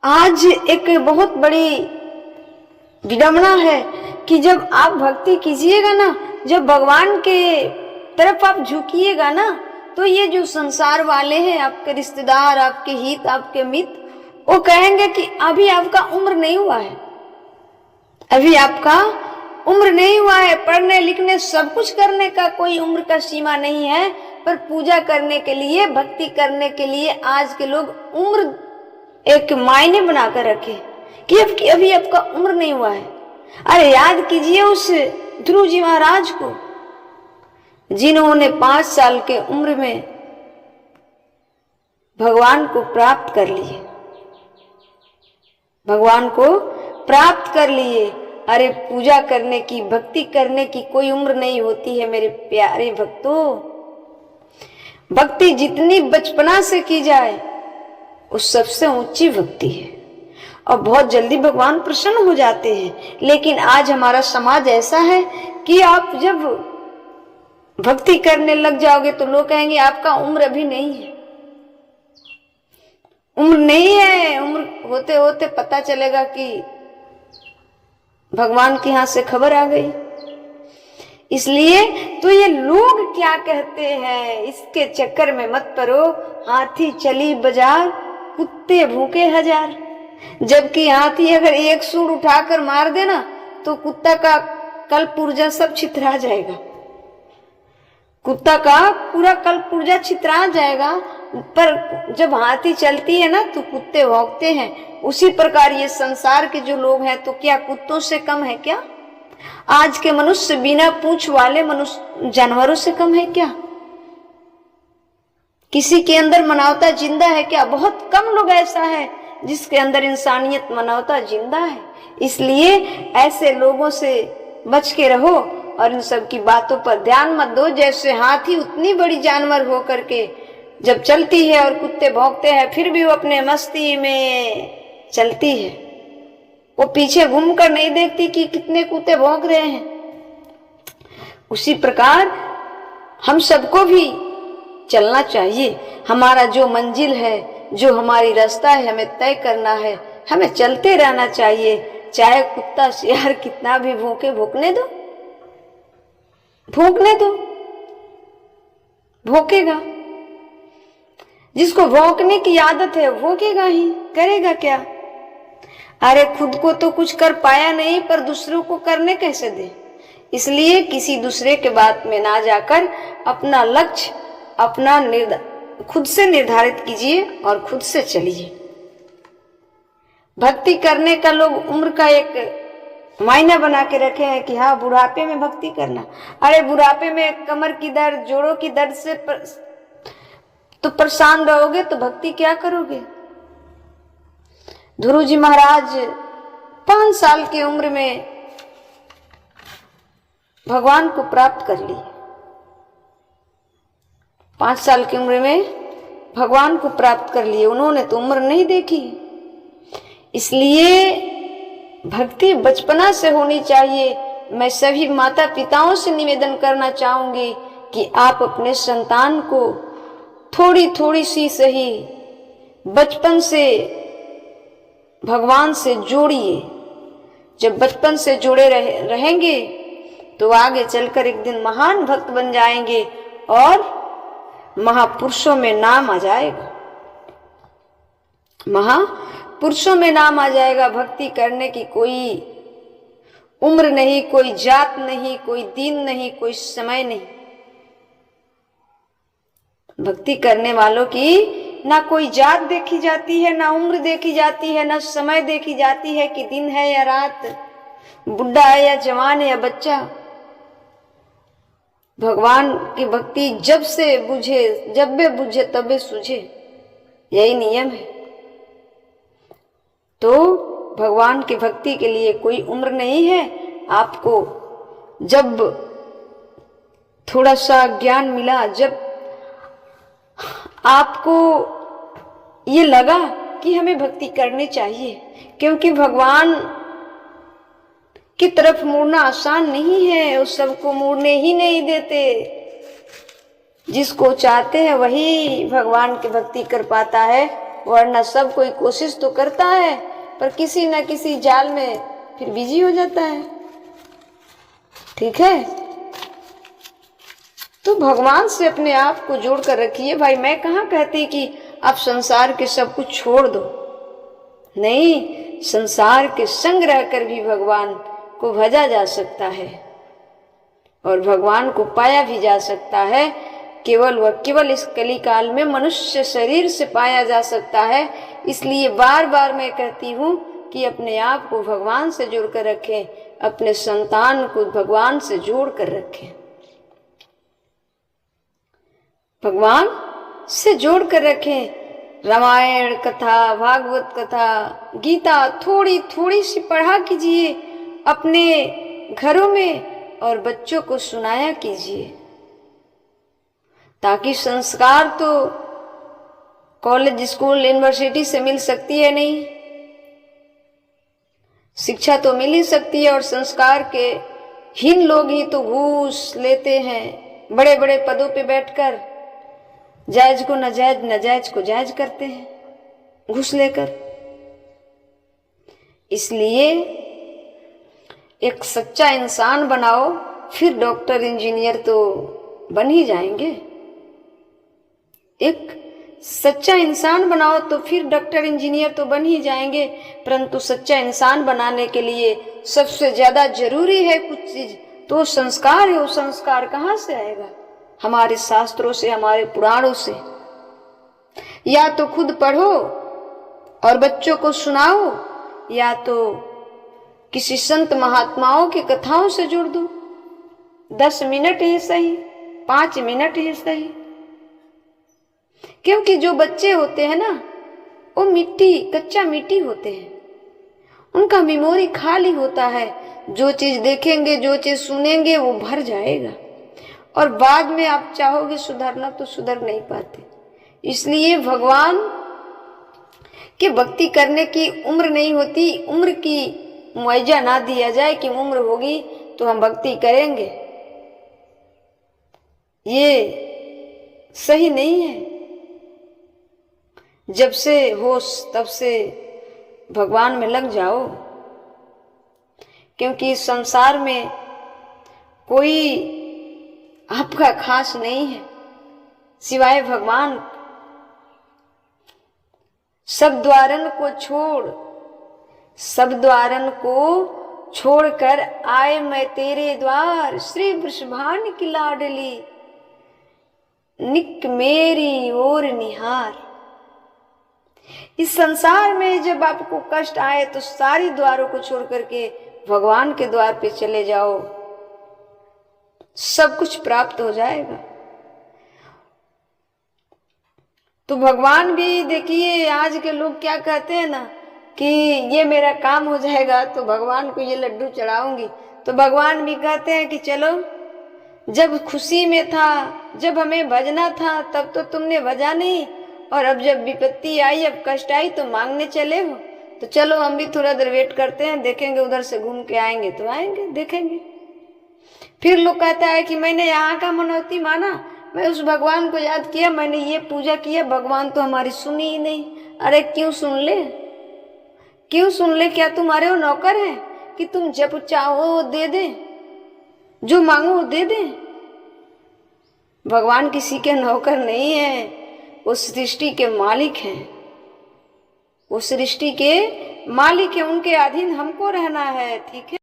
आज एक बहुत बड़ी विडंबना है कि जब आप भक्ति कीजिएगा ना, जब भगवान के तरफ आप झुकिएगा ना, तो ये जो संसार वाले हैं, आपके रिश्तेदार, आपके हित, आपके मित्र, वो कहेंगे कि अभी आपका उम्र नहीं हुआ है, अभी आपका उम्र नहीं हुआ है, पढ़ने लिखने सब कुछ करने का कोई उम्र का सीमा नहीं है। पर पूजा करने के लिए, भक्ति करने के लिए आज के लोग उम्र एक मायने बनाकर रखे कि अभी आपका उम्र नहीं हुआ है। अरे याद कीजिए उस ध्रुव जी महाराज को, जिन्होंने 5 साल के उम्र में भगवान को प्राप्त कर लिए, भगवान को प्राप्त कर लिए। अरे पूजा करने की, भक्ति करने की कोई उम्र नहीं होती है मेरे प्यारे भक्तों। भक्ति जितनी बचपना से की जाए वो सबसे ऊंची भक्ति है और बहुत जल्दी भगवान प्रसन्न हो जाते हैं। लेकिन आज हमारा समाज ऐसा है कि आप जब भक्ति करने लग जाओगे तो लोग कहेंगे आपका उम्र अभी नहीं है, उम्र नहीं है, उम्र होते होते पता चलेगा कि भगवान के यहाँ से खबर आ गई। इसलिए तो ये लोग क्या कहते हैं इसके चक्कर में मत पड़ो। हाथी चली बाजार, कुत्ते भूखे हजार। जबकि हाथी अगर एक सूंड उठाकर मार देना तो कुत्ता का कल पुर्जा सब छितरा जाएगा, कुत्ता का पूरा कल पुर्जा छितरा जाएगा। पर जब हाथी चलती है ना तो कुत्ते भौंकते हैं। उसी प्रकार ये संसार के जो लोग हैं तो क्या कुत्तों से कम है क्या? आज के मनुष्य बिना पूंछ वाले मनुष्य जानवरों से कम है क्या? किसी के अंदर मानवता जिंदा है क्या? बहुत कम लोग ऐसा है जिसके अंदर इंसानियत, मानवता जिंदा है। इसलिए ऐसे लोगों से बच के रहो और इन सब की बातों पर ध्यान मत दो। जैसे हाथी उतनी बड़ी जानवर हो करके जब चलती है और कुत्ते भौंकते हैं फिर भी वो अपने मस्ती में चलती है, वो पीछे घूमकर नहीं देखती कि कितने कुत्ते भौंक रहे हैं। उसी प्रकार हम सबको भी चलना चाहिए। हमारा जो मंजिल है, जो हमारी रास्ता है, हमें तय करना है, हमें चलते रहना चाहिए। चाहे कुत्ता शेर कितना भी भौंके, भौंकने दो, भौंकने दो, भौंकेगा। जिसको भौंकने की आदत है भौंकेगा ही, करेगा क्या? अरे खुद को तो कुछ कर पाया नहीं पर दूसरों को करने कैसे दे? इसलिए किसी दूसरे के बात में ना जाकर अपना लक्ष्य अपना खुद से निर्धारित कीजिए और खुद से चलिए। भक्ति करने का लोग उम्र का एक मायना बना के रखे हैं कि हाँ बुढ़ापे में भक्ति करना। अरे बुढ़ापे में कमर की दर्द, जोड़ों की दर्द से तो परेशान रहोगे तो भक्ति क्या करोगे? ध्रुव जी महाराज 5 साल की उम्र में भगवान को प्राप्त कर लिए। 5 साल की उम्र में भगवान को प्राप्त कर लिए। उन्होंने तो उम्र नहीं देखी। इसलिए भक्ति बचपना से होनी चाहिए। मैं सभी माता पिताओं से निवेदन करना चाहूंगी कि आप अपने संतान को थोड़ी थोड़ी सी सही बचपन से भगवान से जोड़िए। जब बचपन से जुड़े रहेंगे तो आगे चलकर एक दिन महान भक्त बन जाएंगे और महापुरुषों में नाम आ जाएगा, महापुरुषों में नाम आ जाएगा। भक्ति करने की कोई उम्र नहीं, कोई जात नहीं, कोई दिन नहीं, कोई समय नहीं। भक्ति करने वालों की ना कोई जात देखी जाती है, ना उम्र देखी जाती है, ना समय देखी जाती है कि दिन है या रात, बुढ़ा है या जवान है या बच्चा। भगवान की भक्ति जब से बुझे, जब भी बुझे तब सूझे, यही नियम है। तो भगवान की भक्ति के लिए कोई उम्र नहीं है। आपको जब थोड़ा सा ज्ञान मिला, जब आपको ये लगा कि हमें भक्ति करनी चाहिए, क्योंकि भगवान की तरफ मुड़ना आसान नहीं है, उस सबको मुड़ने ही नहीं देते। जिसको चाहते हैं वही भगवान की भक्ति कर पाता है, वरना सब कोई कोशिश तो करता है पर किसी न किसी जाल में फिर बिजी हो जाता है। ठीक है, तो भगवान से अपने आप को जोड़ कर रखिए। भाई मैं कहाँ कहती कि आप संसार के सब कुछ छोड़ दो, नहीं, संसार के संग रहकर भी भगवान को भजा जा सकता है और भगवान को पाया भी जा सकता है। केवल व केवल इस कली काल में मनुष्य शरीर से पाया जा सकता है। इसलिए बार बार मैं कहती हूँ कि अपने आप को भगवान से जोड़ कर रखें, अपने संतान को भगवान से जोड़ कर रखें, भगवान से जोड़ कर रखें। रामायण कथा, भागवत कथा, गीता थोड़ी थोड़ी सी पढ़ा कीजिए अपने घरों में और बच्चों को सुनाया कीजिए, ताकि संस्कार तो कॉलेज, स्कूल, यूनिवर्सिटी से मिल सकती है नहीं, शिक्षा तो मिल ही सकती है और संस्कार के हीन लोग ही तो घूस लेते हैं, बड़े बड़े पदों पे बैठकर जायज को नाजायज, नाजायज को जायज करते हैं घूस लेकर। इसलिए एक सच्चा इंसान बनाओ, फिर डॉक्टर इंजीनियर तो बन ही जाएंगे। एक सच्चा इंसान बनाओ तो फिर डॉक्टर इंजीनियर तो बन ही जाएंगे, परंतु सच्चा इंसान बनाने के लिए सबसे ज्यादा जरूरी है कुछ चीज, तो संस्कार है। वो संस्कार कहाँ से आएगा? हमारे शास्त्रों से, हमारे पुराणों से। या तो खुद पढ़ो और बच्चों को सुनाओ, या तो किसी संत महात्माओं की कथाओं से जोड़ दो। 10 मिनट ही सही, 5 मिनट ही सही, क्योंकि जो बच्चे होते हैं ना, वो मिट्टी, कच्चा मिट्टी होते हैं, उनका मेमोरी खाली होता है। जो चीज देखेंगे, जो चीज सुनेंगे वो भर जाएगा और बाद में आप चाहोगे सुधरना तो सुधर नहीं पाते। इसलिए भगवान की भक्ति करने की उम्र नहीं होती, उम्र की मुआवजा ना दिया जाए कि उम्र होगी तो हम भक्ति करेंगे, ये सही नहीं है। जब से होश तब से भगवान में लग जाओ, क्योंकि संसार में कोई आपका खास नहीं है सिवाय भगवान। सब द्वारन को छोड़, सब द्वारन को छोड़कर आए मैं तेरे द्वार, श्री वृषभान की लाडली निक मेरी ओर निहार। इस संसार में जब आपको कष्ट आए तो सारी द्वारों को छोड़ करके भगवान के द्वार पे चले जाओ, सब कुछ प्राप्त हो जाएगा। तो भगवान भी देखिए, आज के लोग क्या कहते हैं ना कि ये मेरा काम हो जाएगा तो भगवान को ये लड्डू चढ़ाऊंगी, तो भगवान भी कहते हैं कि चलो, जब खुशी में था, जब हमें भजना था तब तो तुमने भजा नहीं, और अब जब विपत्ति आई, अब कष्ट आई तो मांगने चले हो, तो चलो हम भी थोड़ा देर वेट करते हैं, देखेंगे उधर से घूम के आएंगे तो आएंगे, देखेंगे। फिर लोग कहता है कि मैंने यहाँ का मनौती माना, मैं उस भगवान को याद किया, मैंने ये पूजा किया, भगवान तो हमारी सुनी ही नहीं। अरे क्यों सुन ले, क्यों सुन ले? क्या तुम्हारे वो नौकर है कि तुम जब चाहो वो दे दे, जो मांगो वो दे दे? भगवान किसी के नौकर नहीं है, वो सृष्टि के मालिक हैं, वो सृष्टि के मालिक है, उनके अधीन हमको रहना है। ठीक है।